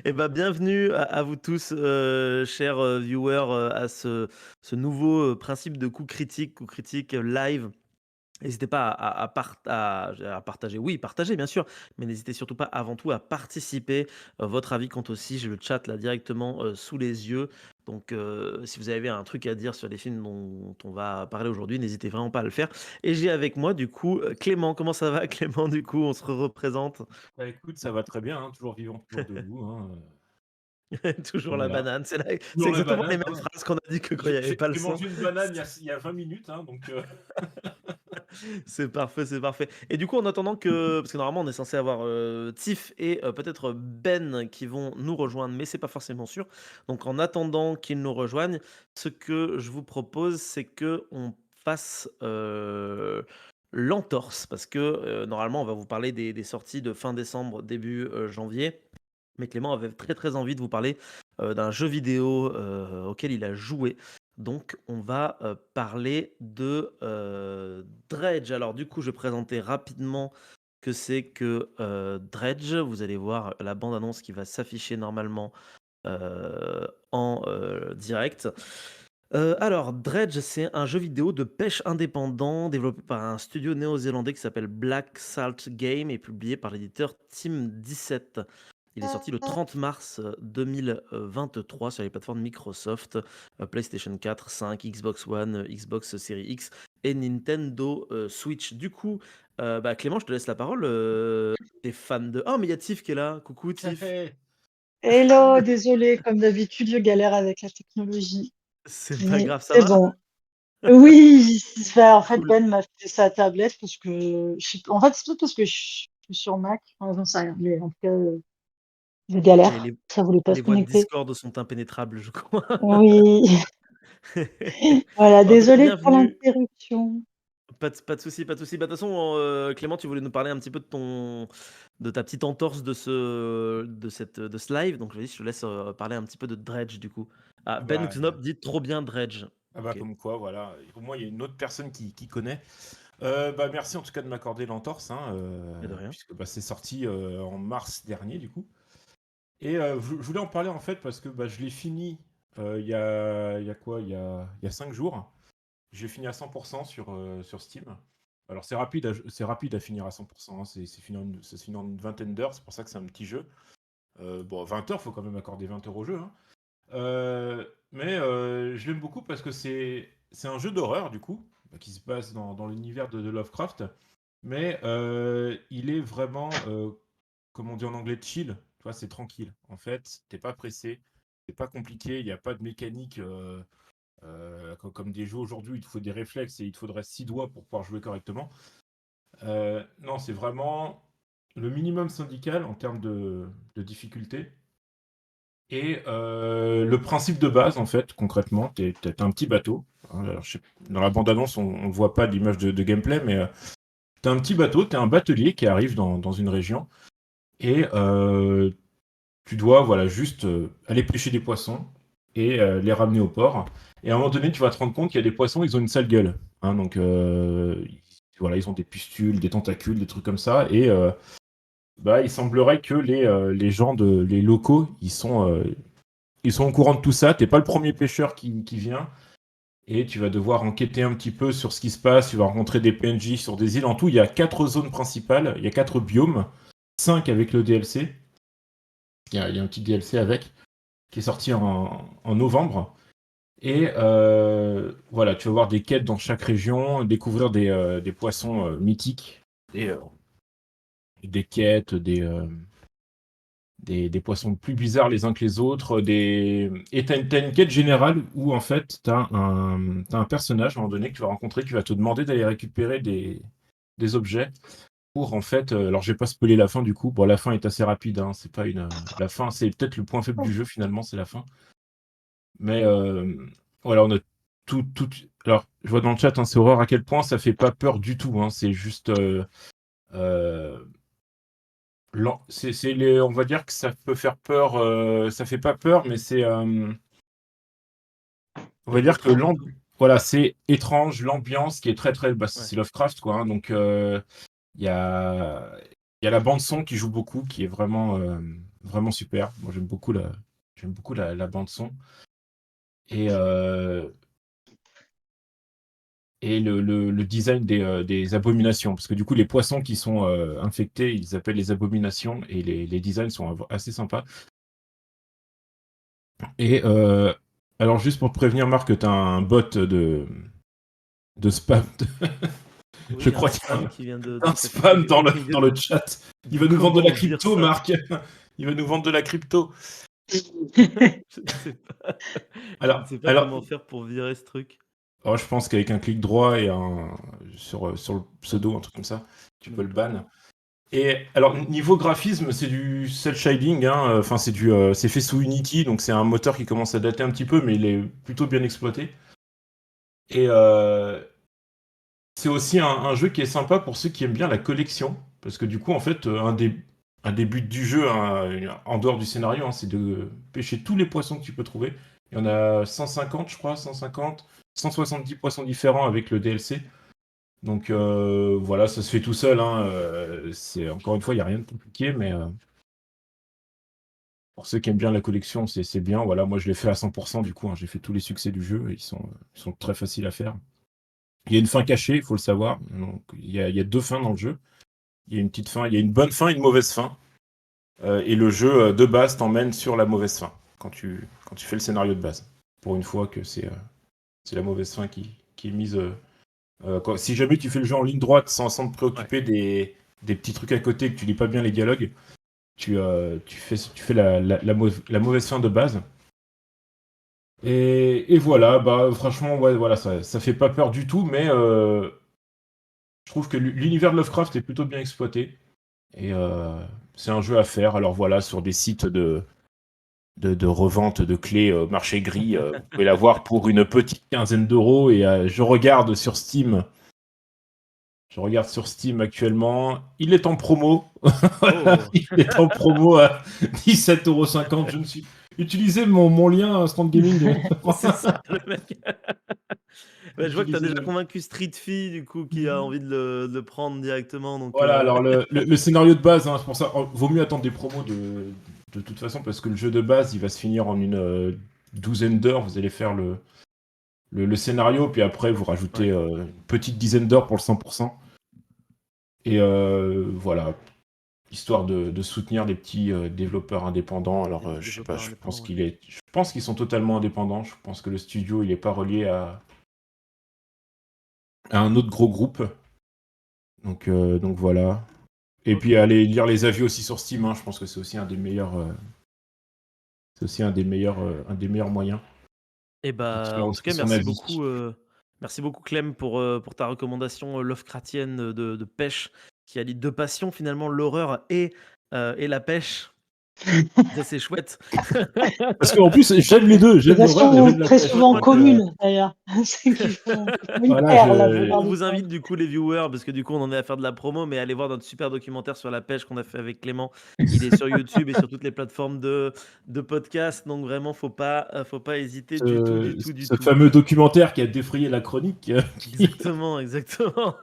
Eh ben, bienvenue à vous tous, chers, viewers, à ce nouveau, principe de coup critique, live. N'hésitez pas à partager, oui, partager bien sûr, mais n'hésitez surtout pas avant tout à participer. Votre avis compte aussi, j'ai le chat là directement, sous les yeux. Donc si vous avez un truc à dire sur les films dont on va parler aujourd'hui, n'hésitez vraiment pas à le faire. Et j'ai avec moi du coup, Clément. Comment ça va Clément du coup? On se représente. Bah, écoute, ça va très bien, hein, toujours vivant, toujours debout, hein, Toujours on est la là. banane, c'est Toujours la exactement les banane, mêmes hein. phrases qu'on a dit que quand il y J'ai avait j'ai pas le j'ai son. mangé une banane il y a 20 minutes, hein, C'est parfait, c'est parfait. Et du coup, en attendant que parce que normalement, on est censé avoir, Tiff et peut-être Ben qui vont nous rejoindre, mais c'est pas forcément sûr. Donc en attendant qu'ils nous rejoignent, ce que je vous propose, c'est qu'on fasse, l'entorse parce que, normalement, on va vous parler des sorties de fin décembre, début, janvier. Mais Clément avait très, très envie de vous parler, d'un jeu vidéo, auquel il a joué. Donc on va, parler de, Dredge. Alors du coup, je vais présenter rapidement que c'est que, Dredge. Vous allez voir la bande annonce qui va s'afficher normalement, en, direct. Alors Dredge, c'est un jeu vidéo de pêche indépendant développé par un studio néo-zélandais qui s'appelle Black Salt Game et publié par l'éditeur Team 17. Il est sorti le 30 mars 2023 sur les plateformes Microsoft, PlayStation 4, 5, Xbox One, Xbox Series X et Nintendo Switch. Du coup, bah, Clément, je te laisse la parole. T'es fan de... Oh, mais il y a Tiff qui est là. Coucou Tiff. Hello, désolé, comme d'habitude, je galère avec la technologie, C'est pas mais grave, ça c'est va? bon. Oui, en fait, Cool. Ben m'a fait sa tablette parce que, en fait, c'est peut-être parce que je suis sur Mac, enfin, j'en sais rien, mais en tout cas, je Et galère, ça voulait pas les se voix de connecter. Discord sont impénétrables, je crois. Oui, voilà, En tout cas, désolé pour bienvenue. l'interruption. Pas de souci, pas de souci. Bah, de toute façon, Clément, tu voulais nous parler un petit peu de ta petite entorse de ce live. Donc, vas-y, je te laisse parler un petit peu de Dredge, du coup. Ah, Ah Ben bah, Xnop dit trop bien Dredge. Ok, comme quoi, voilà, au moins il y a une autre personne qui connaît. Bah, merci en tout cas de m'accorder l'entorse, hein, mais de rien. puisque bah, c'est sorti en mars dernier du coup. Et je voulais en parler en fait parce que bah, je l'ai fini il y a quoi? Il y a 5 jours. J'ai fini à 100% sur Steam. Alors c'est rapide à finir à 100%, hein, ça se finit en une vingtaine d'heures, c'est pour ça que c'est un petit jeu. Bon, 20 heures, faut quand même accorder 20 heures au jeu, hein. Mais je l'aime beaucoup parce que c'est un jeu d'horreur, du coup, bah, qui se passe dans l'univers de Lovecraft. Mais il est vraiment, comme on dit en anglais, chill. Tu vois, c'est tranquille. En fait, t'es pas pressé, c'est pas compliqué, il n'y a pas de mécanique comme des jeux aujourd'hui où il te faut des réflexes et il te faudrait 6 doigts pour pouvoir jouer correctement. Non, c'est vraiment le minimum syndical en termes de difficulté. Et le principe de base, en fait, concrètement, t'as un petit bateau. Hein, alors, dans la bande-annonce, on ne voit pas l'image de gameplay, mais t'as un petit bateau, t'as un batelier qui arrive dans une région, et tu dois voilà, juste aller pêcher des poissons et les ramener au port. Et à un moment donné, tu vas te rendre compte qu'il y a des poissons, ils ont une sale gueule. Hein, donc, voilà, ils ont des pustules, des tentacules, des trucs comme ça, et bah, il semblerait que les gens, les locaux, ils sont au courant de tout ça. T'es pas le premier pêcheur qui vient. Et tu vas devoir enquêter un petit peu sur ce qui se passe. Tu vas rencontrer des PNJ sur des îles. En tout, il y a 4 zones principales. Il y a 4 biomes. 5 avec le DLC. Il y a un petit DLC avec. Qui est sorti en novembre. Et voilà, tu vas voir des quêtes dans chaque région. Découvrir des poissons mythiques. Des quêtes, des poissons plus bizarres les uns que les autres. Et t'as une quête générale où en fait t'as un personnage à un moment donné que tu vas rencontrer qui va te demander d'aller récupérer des objets pour en fait. Alors je vais pas spoiler la fin du coup. Bon, la fin est assez rapide, hein, c'est pas une. La fin, c'est peut-être le point faible du jeu finalement, c'est la fin. Mais voilà, on a tout. Alors je vois dans le chat, hein, c'est horreur à quel point ça fait pas peur du tout, hein, c'est juste. Euh, on va dire que ça peut faire peur, ça fait pas peur, mais on va dire que voilà, c'est étrange, l'ambiance qui est très très, Ouais. c'est Lovecraft quoi, hein, donc il y a la bande son qui joue beaucoup, qui est vraiment vraiment super. Moi j'aime beaucoup la bande son et le design des abominations, parce que du coup les poissons qui sont infectés, ils appellent les abominations et les designs sont assez sympas. Et alors juste pour te prévenir Marc, que tu as un bot de spam. Je Oui, un crois qu'il y a spam qui vient de un s'afficher spam du coup, qui dans vient le chat. Il va nous vendre de comment la dire crypto, ça? Marc. Il va nous vendre de la crypto. Je ne sais pas. Je ne sais pas Alors, comment faire pour virer ce truc. je pense qu'avec un clic droit et sur le pseudo, un truc comme ça, tu peux le ban. Et alors, niveau graphisme, c'est du cel shading, hein. Enfin, c'est fait sous Unity, donc c'est un moteur qui commence à dater un petit peu, mais il est plutôt bien exploité. Et c'est aussi un jeu qui est sympa pour ceux qui aiment bien la collection, parce que du coup, en fait, un des buts du jeu, hein, en dehors du scénario, hein, c'est de pêcher tous les poissons que tu peux trouver. Il y en a 150, je crois, 150, 170 poissons différents avec le DLC. Donc voilà, ça se fait tout seul, hein. Encore une fois, il n'y a rien de compliqué, mais pour ceux qui aiment bien la collection, c'est bien. Voilà, moi je l'ai fait à 100% du coup, hein. J'ai fait tous les succès du jeu, et ils sont très faciles à faire. Il y a une fin cachée, il faut le savoir. Donc, il y a deux fins dans le jeu. Il y a une petite fin, il y a une bonne fin et une mauvaise fin. Et le jeu de base t'emmène sur la mauvaise fin quand tu fais le scénario de base. Pour une fois que c'est la mauvaise fin qui est mise. Si jamais tu fais le jeu en ligne droite sans te préoccuper des petits trucs à côté, que tu lis pas bien les dialogues, tu fais la mauvaise fin de base. Et voilà, bah franchement, ouais, voilà, ça fait pas peur du tout, mais je trouve que l'univers de Lovecraft est plutôt bien exploité. Et c'est un jeu à faire. Alors voilà, sur des sites de revente de clés marché gris, vous pouvez l'avoir pour une petite quinzaine d'euros. Et je regarde sur Steam. Je regarde sur Steam actuellement. Il est en promo. Voilà, Oh! il est en promo à 17,50 €. Je me suis utilisé mon lien Instant Gaming. C'est ça le mec. Bah, je vois que tu as Utilisé déjà convaincu Streetfi du coup qui a envie de le prendre directement donc Voilà, alors le scénario de base, hein, c'est pour ça, vaut mieux attendre des promos de toute façon, parce que le jeu de base, il va se finir en une douzaine d'heures. Vous allez faire le scénario, puis après, vous rajoutez Ouais. une petite dizaine d'heures pour le 100%. Et voilà, histoire de soutenir les petits développeurs indépendants. Alors, Les je sais pas, développeurs je indépendants, pense ouais. je pense qu'ils sont totalement indépendants. Je pense que le studio, il est pas relié à un autre gros groupe. Donc voilà. Et OK. puis allez lire les avis aussi sur Steam, hein. Je pense que c'est aussi un des meilleurs. C'est aussi un des meilleurs moyens Et pour se bah, faire en tout aussi cas, son avis. merci beaucoup Clem pour ta recommandation, Lovecraftienne, de pêche qui allie 2 passions finalement, l'horreur et la pêche. Ça, c'est chouette. Parce qu'en plus, j'aime les deux, Des j'aime l'horreur et passions j'aime la très pêche. souvent Donc, communes, d'ailleurs. C'est qu'ils font une voilà, paire la je... plupart On du vous temps. invite du coup les viewers, parce que du coup on en est à faire de la promo, mais allez voir notre super documentaire sur la pêche qu'on a fait avec Clément. Il est sur YouTube et sur toutes les plateformes de podcast, donc vraiment faut pas hésiter du tout, du tout, du ce tout. fameux documentaire qui a défrayé la chronique. Exactement, exactement.